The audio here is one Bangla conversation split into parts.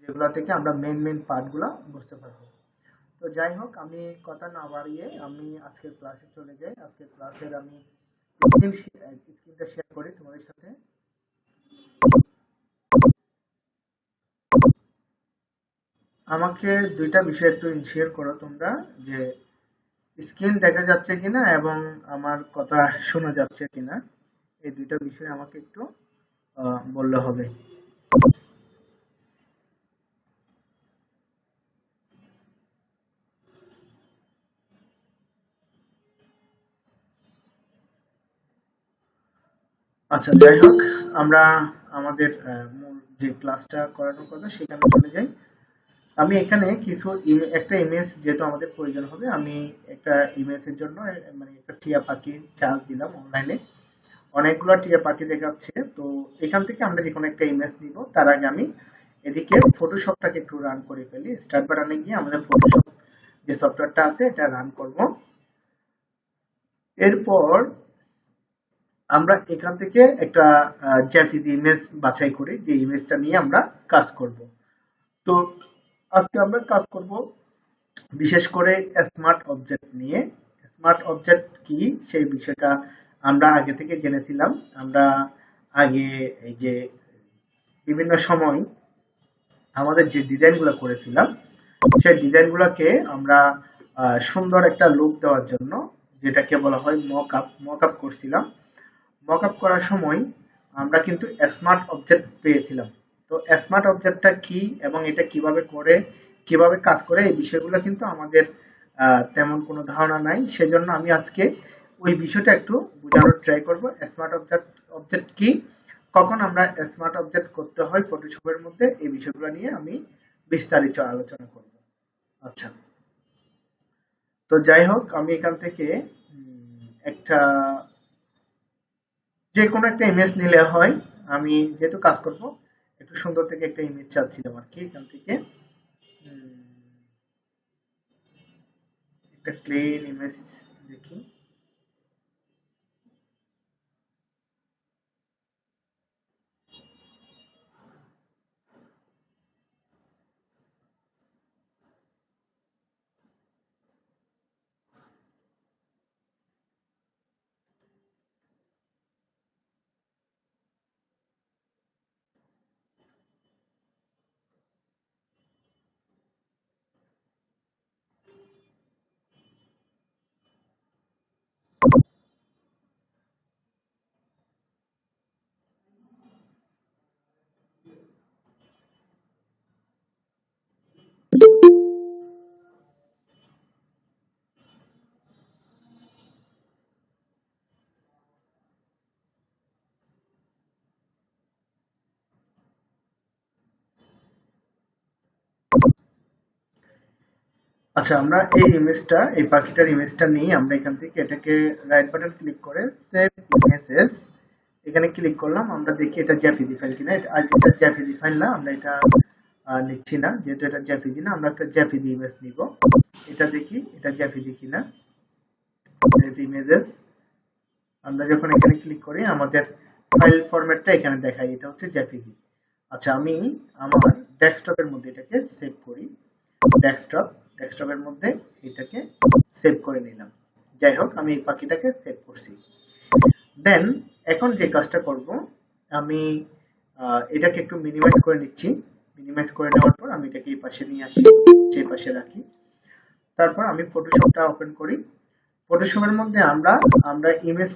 যেগুলো থেকে আমরা মেন পার্টগুলো বুঝতে পারবো। তো যাই হোক, আমি কথা না বাড়িয়ে আমি আজকের ক্লাসে চলে যাই। আজকের ক্লাসের আমি স্ক্রিনটা শেয়ার করি তোমাদের সাথে। আমাকে দুইটা বিষয় একটু শেয়ার করো তোমরা, যে স্ক্রিন দেখা যাচ্ছে কিনা এবং আমার কথা শোনা যাচ্ছে কিনা। এই দুইটা বিষয় আমাকে একটু বললে হবে। আচ্ছা, যাই হোক, আমরা আমাদের মূল যে ক্লাসটা করানোর কথা সেখানে চলে যাই। আমি এখানে কিছু একটা ইমেজ যেহেতু আমাদের প্রয়োজন হবে, আমি একটা ইমেজের জন্য মানে একটা টিয়া পাখির চার্জ দিলাম অনলাইনে। অনেকগুলো টিয়া পাখি দেখাচ্ছে। তো এখান থেকে আমরা যে কোনো একটা ইমেজ নিব, তার আগে আমি এদিকে ফটোশপটাকে একটু রান করে ফেলি। স্টার্ট বাটনে গিয়ে আমাদের ফটোশপ যে সফটওয়্যারটা আছে এটা রান করব। এরপর আমরা এখান থেকে একটা জেপিজি ইমেজ বাছাই করি, যে ইমেজটা নিয়ে আমরা কাজ করব। তো আজকে আমরা কাজ করব বিশেষ করে স্মার্ট অবজেক্ট নিয়ে। স্মার্ট অবজেক্ট কি সেই বিষয়টা আমরা আগে থেকে জেনেছিলাম। আমরা আগে এই যে বিভিন্ন সময় আমাদের যে ডিজাইনগুলো করেছিলাম, সেই ডিজাইনগুলোকে আমরা সুন্দর একটা লুক দেওয়ার জন্য, যেটাকে বলা হয় মক আপ করছিলাম। মক আপ করার সময় আমরা কিন্তু স্মার্ট অবজেক্ট পেয়েছিলাম। তো স্মার্ট অবজেক্টটা কি এবং এটা কিভাবে করে, কিভাবে কাজ করে, এই বিষয়গুলো কিন্তু আমাদের তেমন কোনো ধারণা নাই। সেজন্য আমি আজকে ওই বিষয়টা একটু বোঝানোর ট্রাই করব। স্মার্ট অবজেক্ট অবজেক্ট কি, কখন আমরা স্মার্ট অবজেক্ট করতে হয় ফটোশপের মধ্যে, এই বিষয়গুলো নিয়ে আমি বিস্তারিত আলোচনা করব। আচ্ছা, তো যাই হোক, আমি এখান থেকে একটা যে কোনো একটা ইমেজ নিলে হয়। আমি যেহেতু কাজ করব, একটু সুন্দর থেকে একটা ইমেজ চাচ্ছিলাম আর কি। এখান থেকে উম, একটা প্লেন ইমেজ দেখি। আচ্ছা, আমরা এই পাখিটার ইমেজটা নিয়ে আমরা এখান থেকে এটাকে রাইট বাটন ক্লিক করে সেভ ইমেজেস এখানে ক্লিক করলাম। আমরা দেখি এটা জেপিজি ফাইল কিনা। আর এটা জেপিজি ফাইল না, আমরা এটা নিচ্ছি না। যেহেতু এটা জেপিজি না, আমরা একটা জেপিজি ইমেজ নিব। এটা দেখি এটা জেপিজি কিনা। সেভ ইমেজেস আমরা যখন এখানে ক্লিক করি, আমাদের ফাইল ফরম্যাটটা এখানে দেখায়, এটা হচ্ছে জেপিজি। আচ্ছা, আমি আমার ডেস্কটপের মধ্যে এটাকে সেভ করি। ডেস্কটপের মধ্যে এটাকে সেভ করে নিলাম। যাই হোক, আমি এই পাখিটাকে সেভ করছি। দেন এখন যে কাজটা করব, আমি এটাকে একটু মিনিমাইজ করে নিচ্ছি। মিনিমাইজ করে নেওয়ার পর আমি এটাকে এই পাশে নিয়ে আসি, যে পাশে রাখি। তারপর আমি ফটোশপটা ওপেন করি। ফটোশপের মধ্যে আমরা আমরা ইমেজ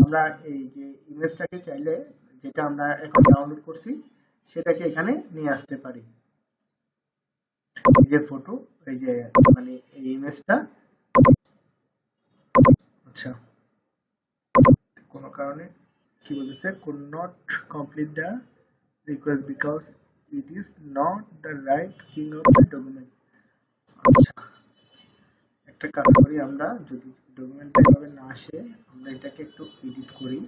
আমরা এই যে ইমেজটাকে চাইলে, যেটা আমরা এখন ডাউনলোড করছি, সেটাকে এখানে নিয়ে আসতে পারি। এই যে ফটো, এই যে মানে এই ইমেজটা। আচ্ছা, কোনো কারণে কি বলতেছে, could not complete the request because it is not the right king of the document। আচ্ছা, একটা কাজ করি, আমরা যদি ডকুমেন্টটা এভাবে না আসে, আমরা এটাকে একটু এডিট করি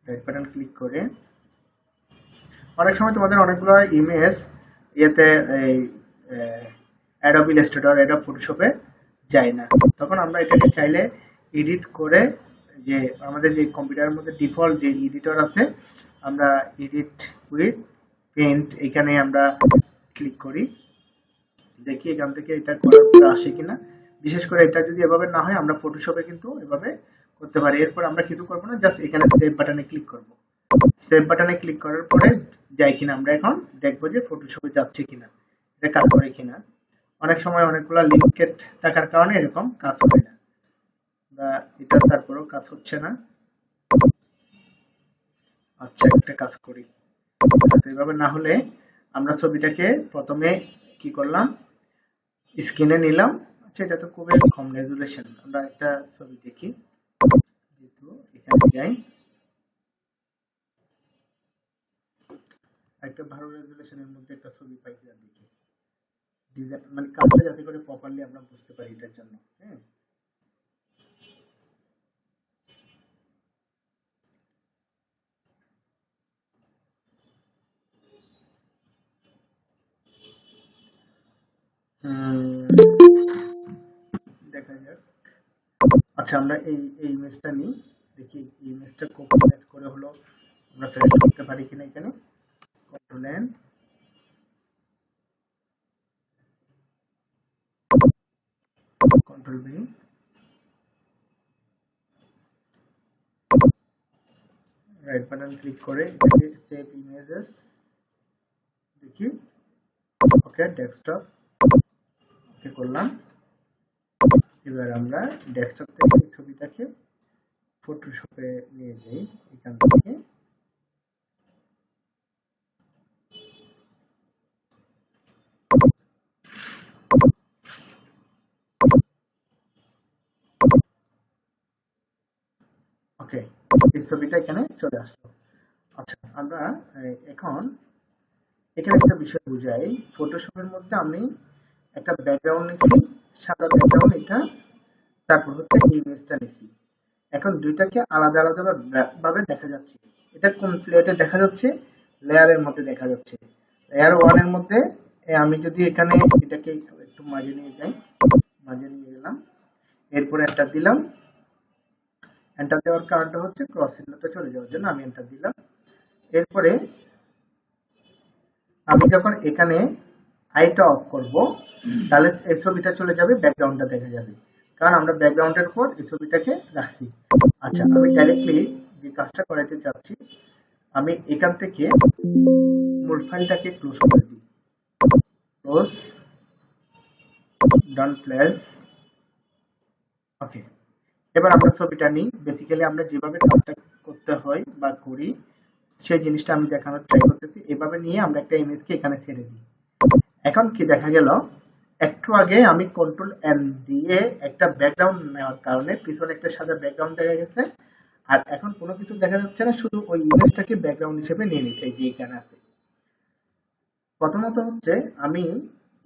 রাইট বাটন ক্লিক করে। অনেক সময় তোমাদের অনেকগুলো ইমেজ ইয়েতে এই অ্যাডোব ইলাস্ট্রেটর, অ্যাডোব ফটোশপে যায় না, তখন আমরা এটাকে চাইলে এডিট করে, যে আমাদের যে কম্পিউটারের মধ্যে ডিফল্ট যে এডিটর আছে, আমরা এডিট উইথ পেইন্ট এখানে আমরা ক্লিক করি, দেখি এখান থেকে এটা করার পরে আসে কিনা। বিশেষ করে এটা যদি এভাবে না হয় আমরা ফটোশপে কিন্তু এভাবে করতে পারি। এরপর আমরা কিছু করবো না, জাস্ট এখানে সেভ বাটনে ক্লিক করব। সেভ বাটনে ক্লিক করার পরে যাই কিনা আমরা এখন দেখবো যে ফটোশপে যাচ্ছে কিনা, এটা কাজ করে কিনা। অনেক সময় অনেকগুলো লিঙ্কেড থাকার কারণে এরকম কাজ হয় না, বা এটা তারপরেও কাজ হচ্ছে না। আচ্ছা, একটা কাজ করি, এইভাবে না হলে আমরা ছবিটাকে প্রথমে কি করলাম, স্ক্রিনে নিলাম। আচ্ছা, এটা তো খুবই কম রেজুলেশন, আমরা একটা ছবি দেখি, যেহেতু এখানে যাই, একটা ভালো রেজুলেশনের মধ্যে একটা ছবি পাই কিনা দেখি, ডিজাইন মানে কাজটা যাতে করে প্রপারলি আমরা বুঝতে পারি এটার জন্য। হ্যাঁ, দেখা যাক। আচ্ছা, আমরা এই ইমেজটা নিই, দেখি এই ইমেজটা কপি পেস্ট করে হলো আমরা পেস্ট করতে পারি কিনা। এখানে control N, control V, right button click করে এটাকে সেভ ইমেজেস, দেখি ওকে, ডেস্কটপ ওকে করলাম। এবার আমরা ডেস্কটপ থেকে এই ছবিটাকে ফটোশপে নিয়ে যাই, এখান থেকে ওকে, এই ছবিটা এখানে চলে আসলো। আচ্ছা, আমরা এখন এখানে একটা বিষয় বুঝাই, ফটোশপের মধ্যে আমি একটা ব্যাকগ্রাউন্ড নিচ্ছি, সাদা ব্যাকগ্রাউন্ড এটা, তারপর হচ্ছে ইমেজটা নিচ্ছি। এখন দুইটাকে আলাদা আলাদা ভাবে দেখা যাচ্ছে। এটা কোন প্লেটে দেখা যাচ্ছে, লেয়ারের মধ্যে দেখা যাচ্ছে। লেয়ার ওয়ান এর মধ্যে আমি যদি এখানে এটাকে একটু মাঝে নিয়ে যাই, মাঝে নিয়ে গেলাম, এরপরে এন্টার দিলাম। এন্টার দেওয়ার কারণটা হচ্ছে ক্রস চিহ্নটা চলে যাওয়ার জন্য আমি এন্টার দিলাম। এরপরে আমি যখন এখানে আইটা অফ করব, তাহলে এই ছবিটা চলে যাবে, ব্যাকগ্রাউন্ডটা দেখা যাবে, কারণ আমরা ব্যাকগ্রাউন্ডের উপর এই ছবিটাকে রাখছি। আচ্ছা, আমি ডাইরেক্টলি যে কাজটা করাতে চাচ্ছি, আমি এখান থেকে মূল ফাইলটাকে ক্লোজ করে দিই, ক্লোজ, ডান প্লেস, ওকে। এবার আমরা ছবিটা নিই, বেসিক্যালি আমরা যেভাবে কাজটা করতে হয় বা করি সেই জিনিসটা আমি দেখানোর ট্রাই করতেছি। এভাবে নিয়ে আমরা একটা ইমেজকে এখানে ছেড়ে দিই। এখন কি দেখা গেল, একটু আগে আমি কন্ট্রোল এন দিয়ে একটা ব্যাকগ্রাউন্ড নেওয়ার কারণে পিছনে একটা সাদা ব্যাকগ্রাউন্ড দেখা গেছে, আর এখন কোনো কিছু দেখা যাচ্ছে না, শুধু ওই ইমেজটাকে ব্যাকগ্রাউন্ড হিসেবে নিয়ে নিচ্ছে, যে এখানে আছে। প্রথমত হচ্ছে আমি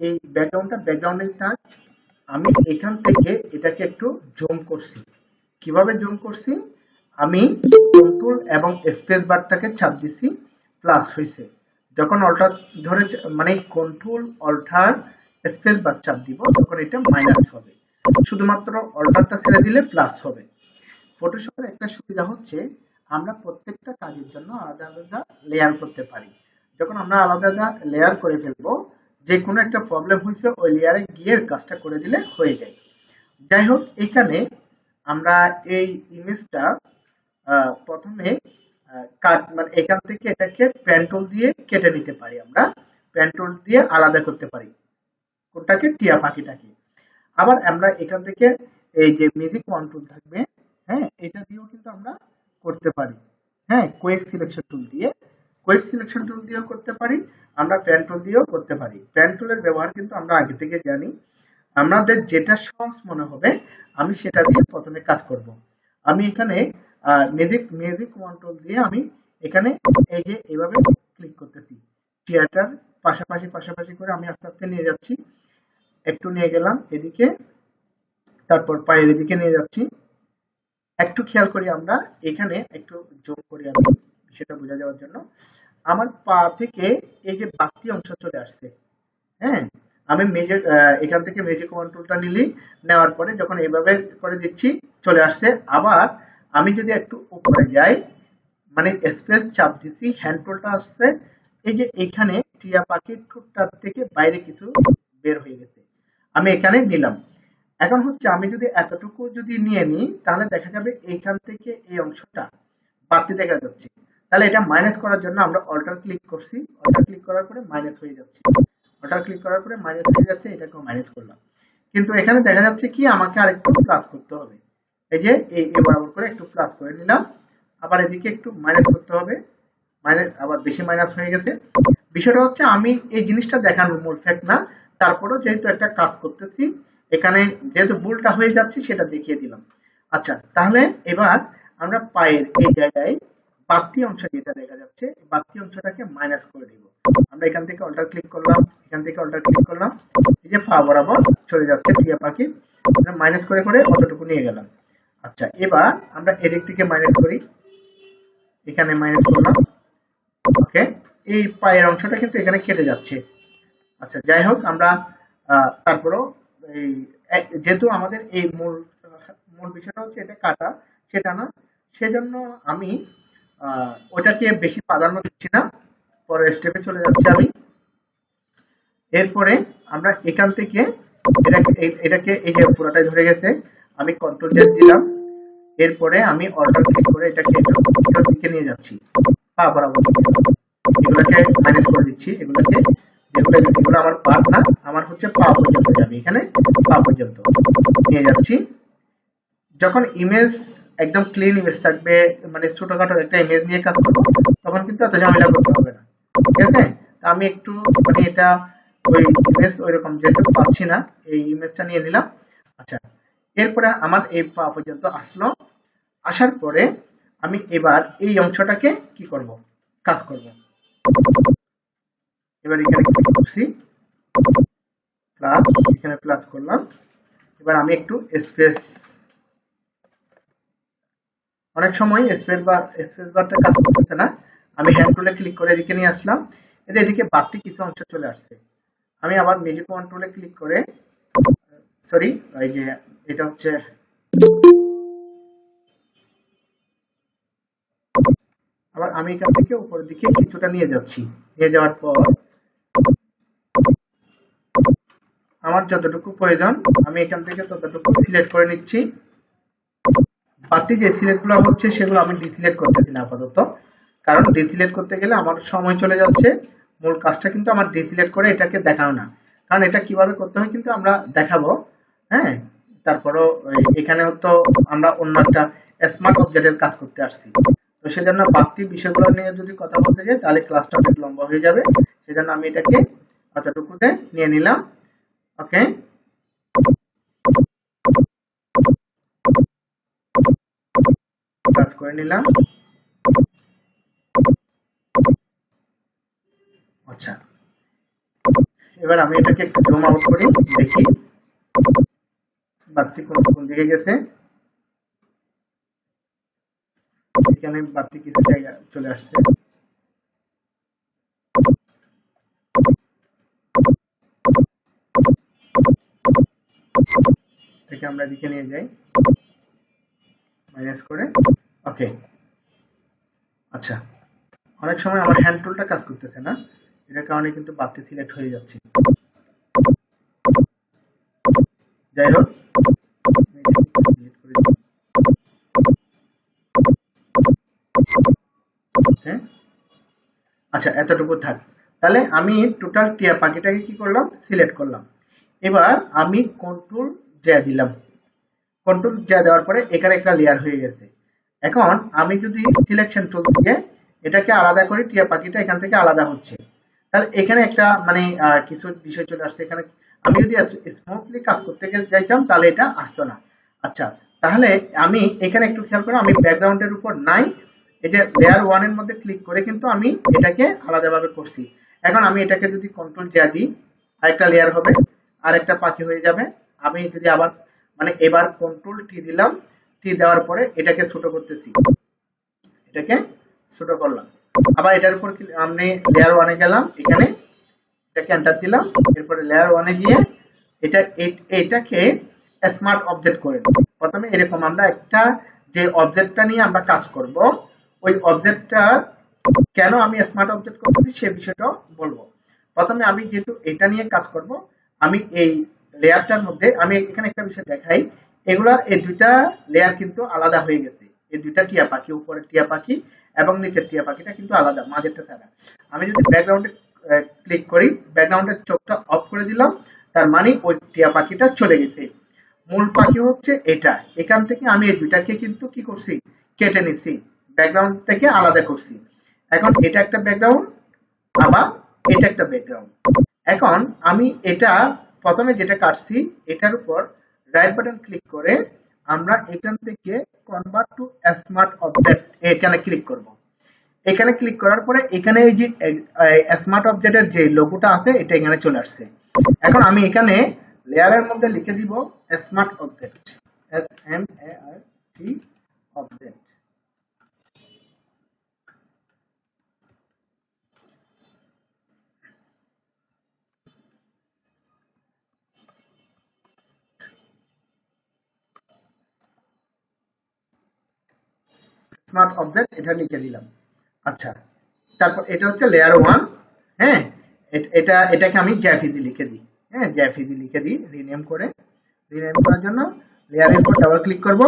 এই ব্যাকগ্রাউন্ডের থাক, আমি এখান থেকে এটাকে একটু জুম করছি। কিভাবে জুম করছি, আমি কন্ট্রোল এবং স্পেস বারটাকে চাপ দিছি, প্লাস হয়েছে। যখন অল্টার ধরে মানে কন্ট্রোল অল্টার স্পেস বার চাপ দিব, তখন এটা মাইনাস হবে। শুধুমাত্র অল্টারটা ছেড়ে দিলে প্লাস হবে। ফটোশপের একটা সুবিধা হচ্ছে আমরা প্রত্যেকটা কাজের জন্য আলাদা আলাদা লেয়ার করতে পারি। যখন আমরা আলাদা আলাদা লেয়ার করে ফেলবো, যে কোনো একটা প্রবলেম হয়েছে ওই লেয়ারে গিয়ে কাজটা করে দিলে হয়ে যায়। যাই হোক, এখানে আমরা এই ইমেজটা প্রথমে কাট মানে এখান থেকে এটাকে পেন টুল দিয়ে কেটে নিতে পারি, আমরা পেন টুল দিয়ে আলাদা করতে পারি কোনটাকে, টিয়া পাখিটাকে। আবার আমরা এখান থেকে এই যে মিউজিক ওয়ান টুল থাকবে, হ্যাঁ, এটা দিয়েও কিন্তু আমরা করতে পারি। হ্যাঁ, কুইক সিলেকশন টুল দিয়েও করতে পারি, আমরা পেন টুল দিয়েও করতে পারি। পেন টুলের ব্যবহার কিন্তু আমরা আগে থেকে জানি, আমাদের যেটা সহজ মনে হবে আমি সেটা দিয়ে প্রথমে কাজ করব। আমি এখানে মিউজিক ওয়ান টুল দিয়ে আমি এখানে এই যে এইভাবে ক্লিক করতেছি, থিয়েটার পাশাপাশি পাশাপাশি করে আমি আস্তে আস্তে নিয়ে যাচ্ছি, একটু নিয়ে গেলাম এদিকে, তারপর পায়ের এদিকে নিয়ে যাচ্ছি। একটু খেয়াল করি, আমরা এখানে একটু জুম করি আমি সেটা বোঝা যাওয়ার জন্য। আমার পা থেকে এই যে বাড়তি অংশ চলে আসছে, হ্যাঁ, আমি এখান থেকে ম্যাজিক ওয়ান টুলটা নেওয়ার পরে যখন এইভাবে করে দিচ্ছি চলে আসছে। আবার আমি যদি একটু উপরে যাই, মানে স্পেস চাপ দিচ্ছি, হ্যান্ড টুলটা আসছে এই যে এখানে টিয়া পাখির ঠোঁটটার থেকে বাইরে কিছু বের হয়ে গেছে, আমি এখানে নিলাম। এখন হচ্ছে আমি যদি এতটুকু যদি নিয়ে নিই তাহলে দেখা যাবে এইখান থেকে এই অংশটা বাড়তি দেখা যাচ্ছে। তাহলে এটা মাইনাস করার জন্য আমরা অল্টার ক্লিক করছি, অল্টার ক্লিক করার পরে মাইনাস হয়ে যাচ্ছে, অল্টার ক্লিক করার পরে মাইনাস হয়ে যাচ্ছে, এটাকেও মাইনাস করলাম। কিন্তু এখানে দেখা যাচ্ছে কি আমাকে আরেকটু প্লাস করতে হবে। এই যে এই বরাবর করে একটু প্লাস করে নিলাম, আবার এদিকে একটু মাইনাস করতে হবে, মাইনাস আবার বেশি মাইনাস হয়ে গেছে। বিষয়টা হচ্ছে আমি এই জিনিসটা দেখানোর মূল ফ্যাক্ট না, তারপরেও যেহেতু একটা কাজ করতেছি এখানে যেহেতু ভুলটা হয়ে যাচ্ছে সেটা দেখিয়ে দিলাম। আচ্ছা, তাহলে এবার আমরা পায়ের এই জায়গায় বাড়তি অংশ যেটা দেখা যাচ্ছে বাড়তি অংশটাকে মাইনাস করে দিব। আমরা এখান থেকে অল্টার ক্লিক করলাম, এখান থেকে অল্টার ক্লিক করলাম, এই যে পা বরাবর চলে যাচ্ছে টিয়া পাখি, আমরা মাইনাস করে করে অতটুকু নিয়ে গেলাম। আচ্ছা, এবার আমরা এদিক থেকে মাইনাস করি, এখানে মাইনাস করলাম। ওকে, এই পায়ের অংশটা কিন্তু এখানে কেটে যাচ্ছে। আচ্ছা, যাই হোক, আমরা তারপরেও এই যেহেতু আমাদের এই মূল মূল বিষয়টা হচ্ছে এটা কাটা, সেটা না, সেজন্য আমি ওটাকে বেশি প্রাধান্য দিচ্ছি না, পরের স্টেপে চলে যাচ্ছি আমি। এরপরে আমরা এখান থেকে এটাকে এই যে পুরোটাই ধরে গেছে, আমি কন্ট্রোল জেড দিলাম, এরপরে আমি অল্টার ক্লিক করে এটাকে একটু দিকে নিয়ে যাচ্ছি, পা বরাবর এগুলোকে মাইনাস করে দিচ্ছি, এগুলোকে যেগুলো আমার পার্ট না, আমার হচ্ছে পা পর্যন্ত যাবে, এখানে পা পর্যন্ত নিয়ে যাচ্ছি। যখন ইমেজ একদম ক্লিন ইমেজ থাকবে, মানে ছোটখাটো একটা ইমেজ নিয়ে কাজ করবো, তখন কিন্তু এত ঝামেলা করতে হবে না, ঠিক আছে? আমি একটু মানে এটা ওই ইমেজ ওইরকম যেহেতু পাচ্ছি না, এই ইমেজটা নিয়ে নিলাম। আচ্ছা, এরপরে আমার এই পা পর্যন্ত আসলো, আসার পরে আমি এবার এই অংশটাকে কি করব, কাজ করব। এবার এখানে ক্লিক করছি, প্লাস, এখানে প্লাস করলাম। এবার আমি একটু স্পেস, অনেক সময় স্পেস বারটা কাজ করতেছে না, আমি হ্যান্ড টুলে ক্লিক করে এদিকে নিয়ে আসলাম, এদিকে বাড়তি কিছু অংশ চলে আসছে। আমি আবার ম্যাজিক কন্ট্রোলে ক্লিক করে, সরি, এই যে এটা হচ্ছে, আবার আমি এখান থেকে উপরের দিকে কিছুটা নিয়ে যাচ্ছি, নিয়ে যাওয়ার পর আমার যতটুকু প্রয়োজন আমি এখান থেকে ততটুকু সিলেক্ট করে নিচ্ছি। বাকি যে সিলেক্ট গুলো হচ্ছে সেগুলো আমি ডিসিলেক্ট করতেছি না আপাতত, কারণ ডিসিলেক্ট করতে গেলে আমার সময় চলে যাচ্ছে, মূল কাজটা কিন্তু আমার ডিসিলেক্ট করে এটাকে দেখানো না, কারণ এটা কিভাবে করতে হয় কিন্তু আমরা দেখাবো। হ্যাঁ, তারপরও এখানে তো আমরা অন্য একটা স্মার্ট অবজেক্টের কাজ করতে আসছি, তো সেজন্য বাকি বিষয়গুলো নিয়ে যদি কথা বলতে যাই তাহলে ক্লাসটা অনেক লম্বা হয়ে যাবে, সেজন্য আমি এটাকে এতটুকুতে নিয়ে নিলাম। ওকে, কাজ করে নিলাম। আচ্ছা, এবার আমি এটাকে একটু জুম আউট করি, দেখি বাড়তি কোন দিকে গেছে। এখানে বাড়তি কিছু জায়গা চলে আসছে, এটাকে আমরা এদিকে নিয়ে যাই মাইনাস করে। ওকে, আচ্ছা, অনেক সময় আমার হ্যান্ড টুলটা কাজ করতেছে না, এটার কারণে কিন্তু বাড়তি সিলেক্ট হয়ে যাচ্ছে। যাই হোক, আচ্ছা, এতটুকু থাক। তাহলে আমি টোটাল টিয়া পাখিটাকে কি করলাম, সিলেক্ট করলাম। এবার আমি কন্ট্রোল জে দিলাম, কন্ট্রোল জে দেওয়ার পরে এখানে একটা লেয়ার হয়ে গেছে। এখন আমি যদি সিলেকশন টুল দিয়ে এটাকে আলাদা করি, টিয়া পাখিটা এখান থেকে আলাদা হচ্ছে, তাহলে এখানে একটা মানে কিছু বিষয় চলে আসছে। এখানে আমি যদি স্মুথলি কাজ করতে যাইতাম তাহলে এটা আসতো না। আচ্ছা, তাহলে আমি এখানে একটু খেয়াল করো, আমি ব্যাকগ্রাউন্ডের উপর নাই, এই যে লেয়ার ওয়ান এর মধ্যে ক্লিক করে কিন্তু আমি এটাকে আলাদাভাবে করছি। এখন আমি এটাকে যদি কন্ট্রোল জে দিই, আরেকটা লেয়ার হবে, আরেকটা পাখি হয়ে যাবে। আমি যদি আবার মানে এবার কন্ট্রোল টি দিলাম, টি দেওয়ার পরে এটাকে ছোট করতেছি, এটাকে ছোট করলাম। আবার এটার উপর আমি লেয়ার ওয়ানে গেলাম, এখানে এটাকে এন্টার দিলাম, এরপরে লেয়ার ওয়ানে গিয়ে এটাকে স্মার্ট অবজেক্ট করে দিই। প্রথমে এরকম আমরা একটা যে অবজেক্টটা নিয়ে আমরা কাজ করব, ওই অবজেক্টটা কেন আমি স্মার্ট অবজেক্ট করতেছি সে বিষয়টা বলবো। প্রথমে আমি যেহেতু এটা নিয়ে কাজ করব, আমি এই লেয়ারটার মধ্যে আমি এখানে একটা বিষয় দেখাই, এগুলা এই দুইটা লেয়ার কিন্তু আলাদা হয়ে গেছে। এই দুইটা টিয়া পাখি, উপরের টিয়া পাখি এবং নিচের টিয়া পাখিটা কিন্তু আলাদা, মাঝেরটা ছাড়া। আমি যদি ব্যাকগ্রাউন্ডে ক্লিক করি, ব্যাকগ্রাউন্ডের চোখটা অফ করে দিলাম, তার মানে ওই টিয়া পাখিটা চলে গেছে। মূল পাখি হচ্ছে এটা, এখান থেকে আমি এই দুইটাকে কিন্তু কি করছি, কেটে নিছি, ব্যাকগ্রাউন্ড থেকে আলাদা করছি। এখন এটা একটা ব্যাকগ্রাউন্ড, আবার এটা একটা ব্যাকগ্রাউন্ড। এখন আমি এটা প্রথমে যেটা কাটছি এটার উপর রাইট বাটন ক্লিক করে আমরা এখান থেকে কনভার্ট টু স্মার্ট অবজেক্ট এখানে ক্লিক করব। এখানে ক্লিক করার পরে এখানে এই যে স্মার্ট অবজেক্টের যে লোগোটা আছে এটা এখানে চলে আসছে। এখন আমি এখানে লেয়ারের মধ্যে লিখে দিব smart object, SMART object. Smart object এটা লিখে দিলাম। আচ্ছা, তারপর এটা হচ্ছে লেয়ার 1। হ্যাঁ, এটাকে আমি জেপিজি লিখে দিই। হ্যাঁ, জেপিজি লিখে দিই, রিনেম করার জন্য লেয়ারের উপর ডাবল ক্লিক করব।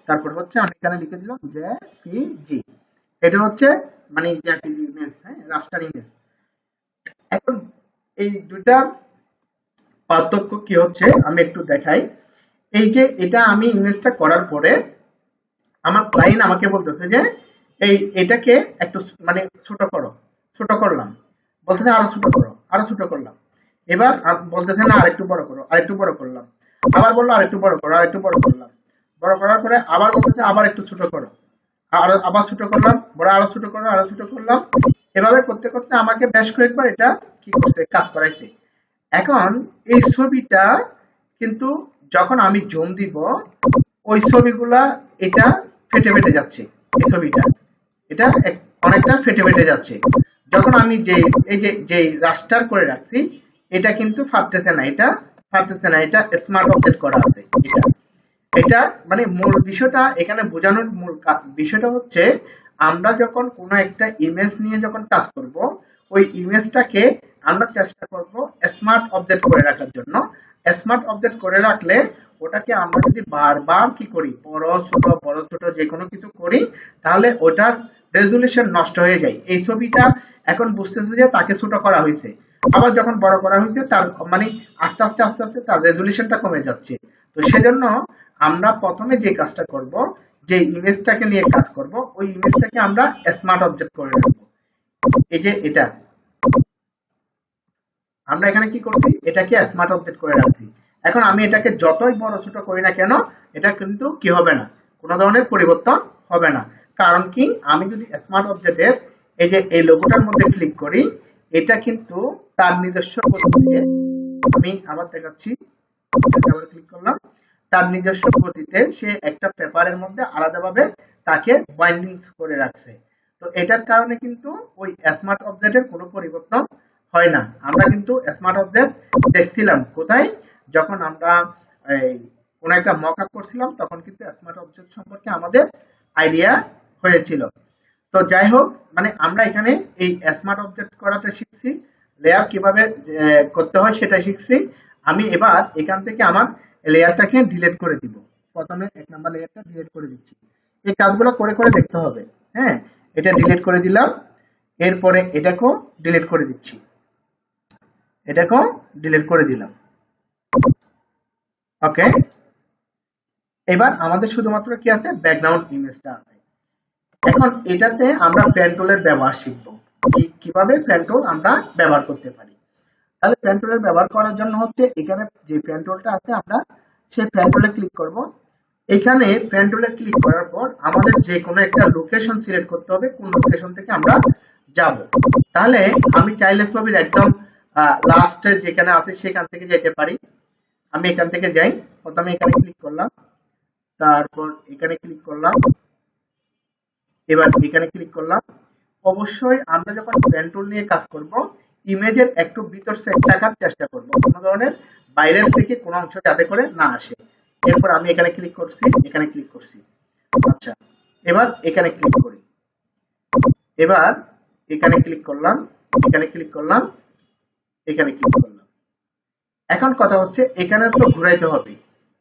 তারপর হচ্ছে আমি এখানে লিখে দিলাম জেপিজি। এটা হচ্ছে মানে জেপিজি ইমেজ, হ্যাঁ, রাস্টার ইমেজ। এখন এই দুটা পার্থক্য কি হচ্ছে আমি একটু দেখাই। এই যে এটা আমি ইমেজটা করার পরে আমার ক্লায়েন্ট আমাকে বলতেছে যে এটাকে একটু মানে ছোট করো, ছোট করলাম, বলতেছে আরো ছোট করো, আরো ছোট করলাম। এবার বলতেছে না আরেকটু বড় করো, আরেকটু বড় করলাম। আবার বললো আরেকটু বড় করো, আরেকটু বড় করলাম। বড় করার পরে আবার বলতেছে আবার একটু ছোট করো, আর আবার ছোট করলাম, বড় আরো ছোট করো, আরো ছোট করলাম। এভাবে করতে করতে আমাকে বেশ কয়েকবার এটা কি করতে কাজ করাইছে। এখন এই ছবিটা কিন্তু যখন আমি জুম দিব, ওই ছবিগুলা এটা ফেটে ফেটে যাচ্ছে। এই ছবিটা এটা অনেকটা ফেটে ফেটে যাচ্ছে। যখন আমি যে রাস্টার করে রাখছি এটা কিন্তু ফাটতেছে না, এটা ফাটতেছে না, এটা স্মার্ট অবজেক্ট করা আছে। এটা মানে মূল বিষয়টা এখানে বোঝানোর মূল বিষয়টা হচ্ছে আমরা যখন কোনো একটা ইমেজ নিয়ে যখন কাজ করব, ওই ইমেজটাকে আমরা চেষ্টা করব স্মার্ট অবজেক্ট করে রাখার জন্য। স্মার্ট অবজেক্ট করে রাখলে ওটাকে আমরা যদি বারবার কি করি, বড় ছোট যে কোনো কিছু করি, তাহলে ওটার রেজুলেশন নষ্ট হয়ে যায়। এই ছবিটা এখন বুঝতেছে যে তাকে ছোট করা হয়েছে, আবার যখন বড় করা হয়েছে তার মানে আস্তে আস্তে আস্তে আস্তে তার রেজুলেশনটা কমে যাচ্ছে। তো সেজন্য আমরা প্রথমে যে কাজটা করব, যে ইমেজটাকে নিয়ে কাজ করব, ওই ইমেজটাকে আমরা স্মার্ট অবজেক্ট করে রাখবো। এই যে এটা আমরা এখানে কি করছি, এটাকে স্মার্ট অবজেক্ট করে রাখছি। এখন আমি এটাকে যতই বড় ছোট করি না কেন, এটা কিন্তু কি হবে না, কোনো ধরনের পরিবর্তন হবে না। কারণ কি, আমি যদি স্মার্ট অবজেক্টের এই যে এই লোগোটার মধ্যে ক্লিক করি, এটা কিন্তু তার নিজস্ব গতিতে, আমি আবার দেখাচ্ছি, ক্লিক করলাম, তার নিজস্ব গতিতে সে একটা পেপারের মধ্যে আলাদাভাবে তাকে বাইন্ডিংস করে রাখছে। তো এটার কারণে কিন্তু ওই স্মার্ট অবজেক্টের কোনো পরিবর্তন হয় না। আমরা কিন্তু স্মার্ট অবজেক্ট দেখছিলাম কোথায়, যখন আমরা এই কোনো একটা মক আপ করছিলাম, তখন কিন্তু স্মার্ট অবজেক্ট সম্পর্কে আমাদের আইডিয়া হয়েছিল। তো যাই হোক, মানে আমরা এখানে এই স্মার্ট অবজেক্ট করাটা শিখছি, লেয়ার কিভাবে করতে হয় সেটা শিখছি। আমি এবার এখান থেকে আমার লেয়ারটাকে ডিলিট করে দিব। প্রথমে 1 নাম্বার লেয়ারটা ডিলিট করে দিচ্ছি। এই কাজগুলো করে করে দেখতে হবে। হ্যাঁ, এটা ডিলিট করে দিলাম, এরপরে এটাকেও ডিলিট করে দিচ্ছি, এটাকেও ডিলিট করে দিলাম। ওকে, এবার আমাদের শুধুমাত্র কি আছে, ব্যাকগ্রাউন্ড ইমেজটা আছে। এখন এটাতে আমরা পেন টুলের ব্যবহার শিখব, কিভাবে পেন টুল আমরা ব্যবহার করতে পারি। তাহলে পেন টুলের ব্যবহার করার জন্য হচ্ছে এখানে যে পেন টুলটা আছে, আমরা সেই পেন টুলে ক্লিক করব। এখানে পেন টুলে ক্লিক করার পর আমাদের যে কোনো একটা লোকেশন সিলেক্ট করতে হবে, কোন লোকেশন থেকে আমরা যাব। তাহলে আমি চাইলে ছবির একদম লাস্টে যেখানে আছে সেখান থেকে যেতে পারি। আমি এখান থেকে যাই, প্রথমে এখানে ক্লিক করলাম, তারপর এখানে ক্লিক করলাম, এবার এখানে ক্লিক করলাম। অবশ্যই আমরা যখন পেন টুল নিয়ে কাজ করব, ইমেজের একটু ভিতর সেট থাকার চেষ্টা করব, কোনো ধরনের বাইরের থেকে কোনো অংশ যাতে করে না আসে। এরপর আমি এখানে ক্লিক করছি, এখানে ক্লিক করছি। আচ্ছা, এবার এখানে ক্লিক করি, এবার এখানে ক্লিক করলাম, এখানে ক্লিক করলাম, এখানে ক্লিক করলাম। এখন কথা হচ্ছে এখানে তো ঘুরাইতে হবে,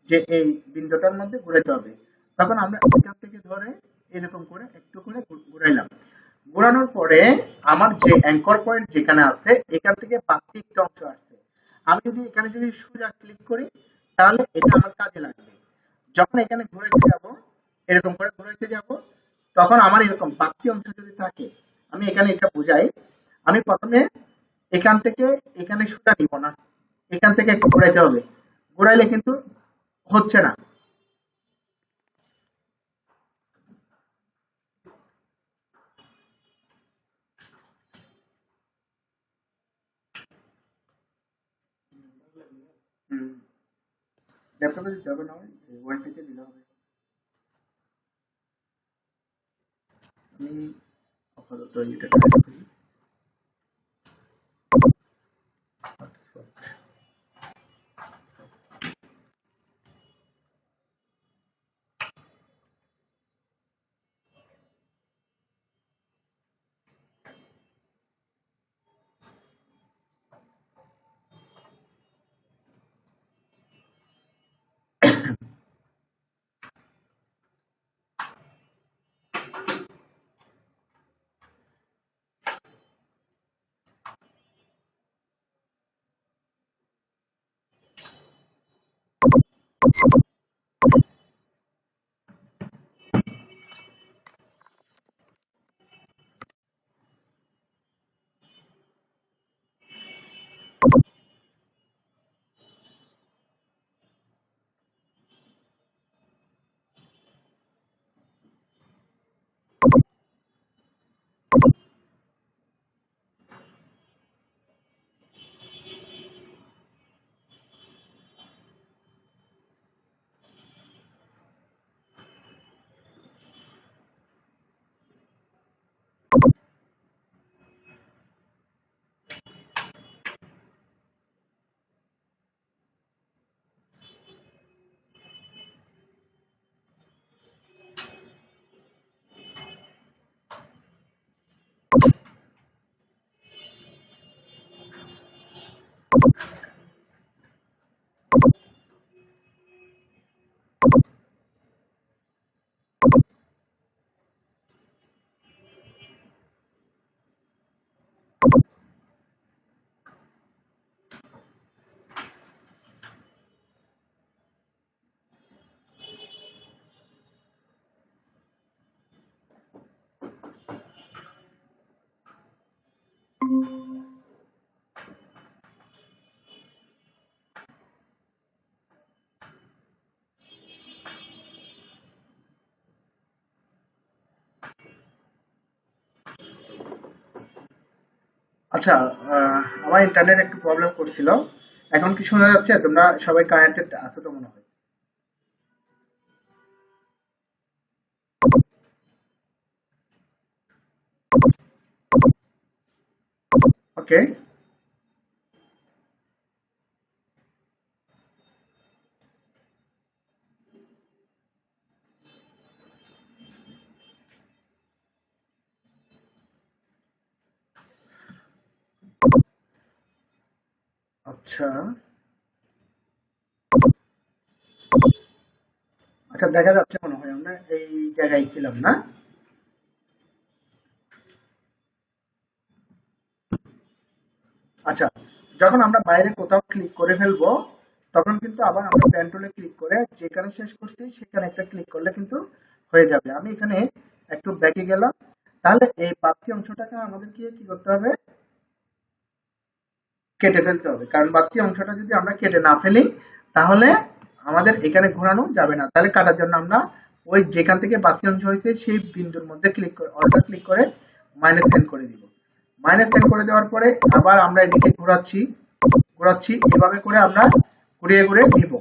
যে এই বিন্দুটার মধ্যে ঘুরাইতে হবে। তখন আমরা এখান থেকে ধরে এরকম করে একটু করে ঘুরাইলাম। ঘোরানোর পরে আমার যে অ্যাঙ্কর পয়েন্ট যেখানে আছে এখান থেকে বাকি একটা অংশ আসছে। আমি যদি এখানে যদি সোজা ক্লিক করি তাহলে এটা আমার কাজে লাগবে। যখন এখানে ঘুরাইতে যাব, এরকম করে ঘুরাইতে যাব, তখন আমার এরকম বাকি অংশ যদি থাকে, আমি এখানে এটা বোঝাই, আমি প্রথমে এখান থেকে এখানে সোজা নিব না, এখান থেকে একটু ঘুরাইতে হবে। ঘুরাইলে কিন্তু হচ্ছে না। হুম, ল্যাপটপে দিতে হবে, না ওয়াইফাইতে দিলে হবে। আমি আপাতত এটা ট্রাই করি। আচ্ছা, আমার ইন্টারনেট একটু প্রবলেম করছিল। এখন কি শোনা যাচ্ছে? তোমরা সবাই কানেক্টেড আছো তো মনে হয়। ওকে। আচ্ছা, আচ্ছা, দেখা যাচ্ছে মনে হয় আমরা এই জায়গায় ছিলাম না? আচ্ছা, যখন আমরা বাইরে কোথাও ক্লিক করে ফেলবো তখন কিন্তু আবার আমরা পেন টুলে ক্লিক করে যেখানে শেষ করছি সেখানে একটা ক্লিক করলে কিন্তু হয়ে যাবে। আমি এখানে একটু ব্যাকে গেলাম। তাহলে এই বাড়তি অংশটাকে আমাদের কি কি করতে হবে? কেটে ফেলতে হবে, কারণ বাড়তি অংশটা যদি আমরা কেটে না ফেলি তাহলে আমাদের এখানে ঘোরানো যাবে না। তাহলে কাটার জন্য আমরা ওই যেখান থেকে বাড়তি অংশ হয়েছে সেই বিন্দুর মধ্যে ক্লিক করে অল্টার ক্লিক করে মাইনাস সাইন করে দিব। মাইনাস সাইন করে দেওয়ার পরে আবার আমরা এদিকে ঘোরাচ্ছি ঘোরাচ্ছি, এভাবে করে আমরা ঘুরিয়ে ঘুরিয়ে নিব।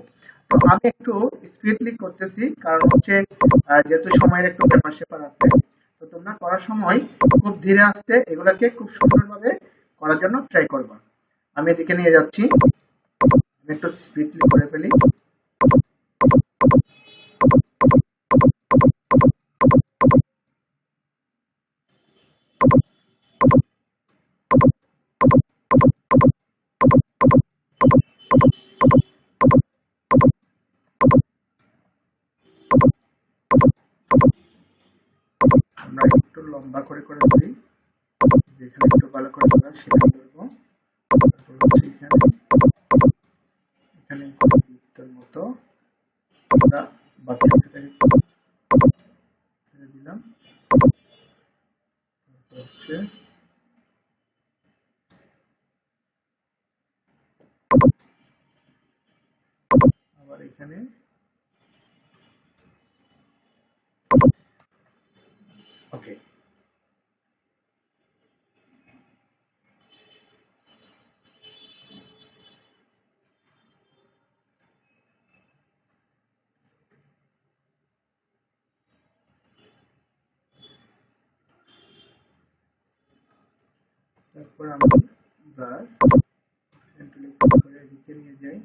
তো আমি একটু স্পিডলি করতেছি, কারণ হচ্ছে যেহেতু সময়ের একটু ব্যাপার স্যাপার আছে। তো তোমরা করার সময় খুব ধীরে আস্তে এগুলাকে খুব সুন্দরভাবে করার জন্য ট্রাই করবা। আমি এদিকে নিয়ে যাচ্ছি, আমি একটু স্পিডলি করে ফেলি। লম্বা করে দিই, যেখানে একটু ভালো করে দেওয়া সেখানে ধরবো। তারপর হচ্ছে এখানে বৃত্তের মতো আমরা বাকি অংশটাকে ছেড়ে দিলাম। তারপর হচ্ছে আবার এখানে ওকে। তারপর আমি ব্রাশ পেন্টুলে করে এদিকে নিয়ে যাই।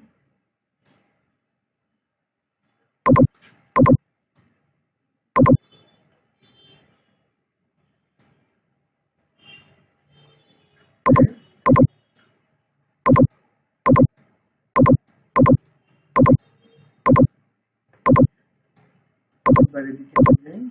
এবার এদিকে নিয়ে যাই।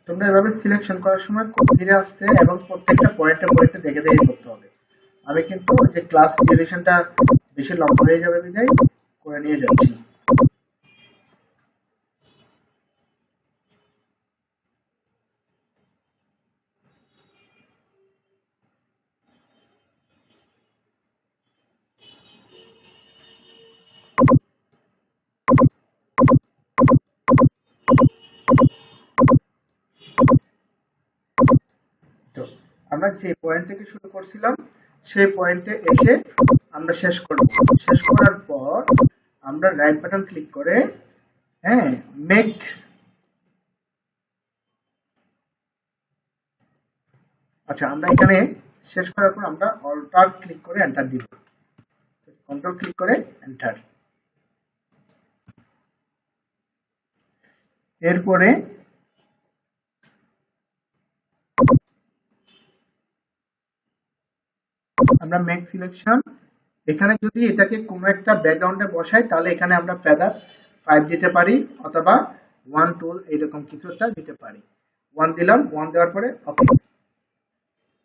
তোমরা এভাবে সিলেকশন করার সময় খুব ধীরে আসতে এবং প্রত্যেকটা পয়েন্টে দেখে দেখে করতে হবে। আমি কিন্তু যে ক্লাস ডিউরেশনটা বেশি লম্বা হয়ে যাবে বিধায় করে নিয়ে যাচ্ছি। তো আমরা যে পয়েন্ট থেকে শুরু করছিলাম সেই পয়েন্টে এসে আমরা শেষ করব। শেষ করার পর আমরা রাইট বাটন ক্লিক করে হ্যাঁ মেক, আচ্ছা আমরা এখানে শেষ করার পর আমরা অল্টার ক্লিক করে এন্টার দিব। কন্ট্রোল ক্লিক করে এন্টার। এরপরে আমরা মেক সিলেকশন, এখানে যদি এটাকে কোনো একটা ব্যাকগ্রাউন্ডে বসাই তাহলে এখানে আমরা ফেদার 5 দিতে পারি অথবা 1 টুল এরকম কিছু একটা দিতে পারি। 1 দিলাম, 1 দেওয়ার পরে ওকে।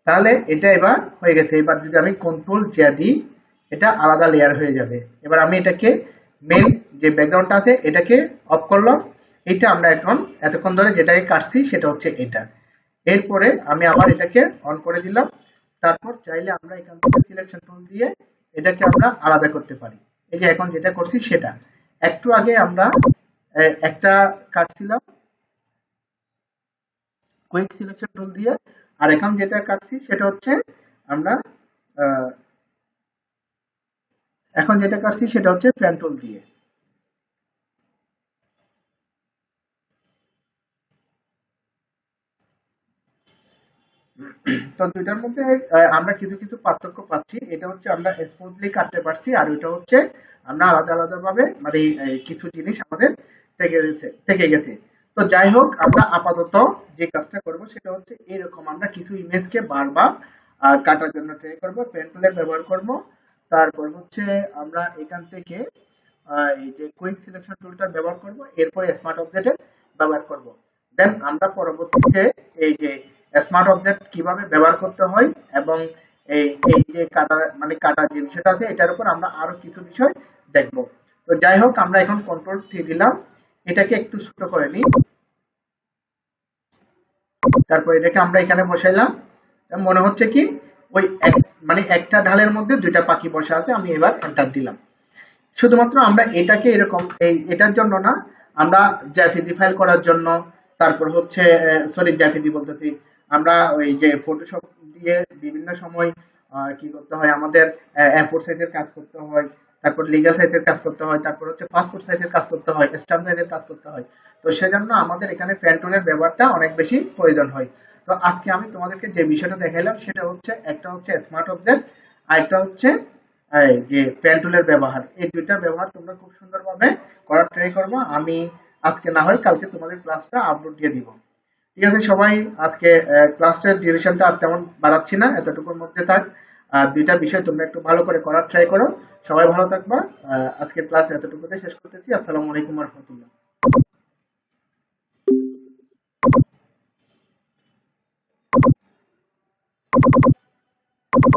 তাহলে এটা এবার হয়ে গেছে। এবার যদি আমি কন্ট্রোল জে দিই এটা আলাদা লেয়ার হয়ে যাবে। এবার আমি এটাকে মেন যে ব্যাকগ্রাউন্ডটা আছে এটাকে অফ করলাম। এটা আমরা এখন এতক্ষণ ধরে যেটাকে কাটছি সেটা হচ্ছে এটা। এরপরে আমি আবার এটাকে অন করে দিলাম। তারপর চাইলে আমরা এখান থেকে সিলেকশন টুল দিয়ে এটাকে আমরা আলাদা করতে পারি। এই যে এখন যেটা করছি সেটা। একটু আগে আমরা একটা কাটছিলাম কুইক সিলেকশন টুল দিয়ে, আর এখন যেটা কাটছি সেটা হচ্ছে আমরা এখন যেটা কাটছি সেটা হচ্ছে পেন টুল দিয়ে। তো দুইটার মধ্যে আমরা কিছু কিছু পার্থক্য পাচ্ছি। এটা হচ্ছে আমরা স্মুথলি কাটতে পারছি, আর ওইটা হচ্ছে আমরা আলাদা আলাদা ভাবে মানে কিছু জিনিস আমাদের থেকে গেছে। তো যাই হোক, আমরা আপাতত যে কাজটা করব সেটা হচ্ছে এরকম আমরা কিছু ইমেজকে বারবার কাটার জন্য ট্রাই করব, পেন টুলের ব্যবহার করব। তারপর হচ্ছে আমরা এখান থেকে এই যে কুইক সিলেকশন টুলটা ব্যবহার করব, এরপরে স্মার্ট অবজেক্টের ব্যবহার করব। দেন আমরা পরবর্তীতে এই যে স্মার্ট অবজেক্ট কিভাবে ব্যবহার করতে হয় এবং এই এই যে কাটা মানে কাটা যে বিষয়টা আছে এটার উপর আমরা আরো কিছু বিষয় দেখব। তো যাই হোক, আমরা এখন কন্ট্রোল টি দিলাম, এটাকে একটু ছোট করে নিই। তারপর এটাকে আমরা এখানে বসাইলাম। মনে হচ্ছে কি ওই মানে একটা ঢালের মধ্যে দুইটা পাখি বসা আছে। আমি এবার এন্টার দিলাম। শুধুমাত্র আমরা এটাকে এরকম এটার জন্য না, আমরা জেপিজি ফাইল করার জন্য, তারপর হচ্ছে সরি জেপিজি বলতেছি, আমরা ওই যে ফটোশপ দিয়ে বিভিন্ন সময় কি করতে হয় আমাদের A4 সাইজের কাজ করতে হয়, তারপর লিগাল সাইজের কাজ করতে হয়, তারপর হচ্ছে পাসপোর্ট সাইজের কাজ করতে হয়, স্ট্যাম্প সাইজের কাজ করতে হয়। তো সেজন্য আমাদের এখানে পেন টুলের ব্যবহারটা অনেক বেশি প্রয়োজন হয়। তো আজকে আমি তোমাদেরকে যে বিষয়টা দেখাইলাম সেটা হচ্ছে একটা হচ্ছে স্মার্ট অবজেক্ট, আর একটা হচ্ছে এই যে পেন টুলের ব্যবহার। এই দুইটার ব্যবহার তোমরা খুব সুন্দরভাবে করার ট্রাই করবো। আমি আজকে না হয় কালকে তোমাদের ক্লাসটা আপলোড দিয়ে দিব। ঠিক আছে সবাই, আজকে ক্লাসের ডিউরেশনটা আর তেমন বাড়াচ্ছি না, এতটুকুর মধ্যে থাক। আর দুইটা বিষয় তোমরা একটু ভালো করে করার ট্রাই করো। সবাই ভালো থাকবা। আজকের ক্লাস এতটুকুতে শেষ করতেছি। আসসালামু আলাইকুম রহমতুল্লাহ।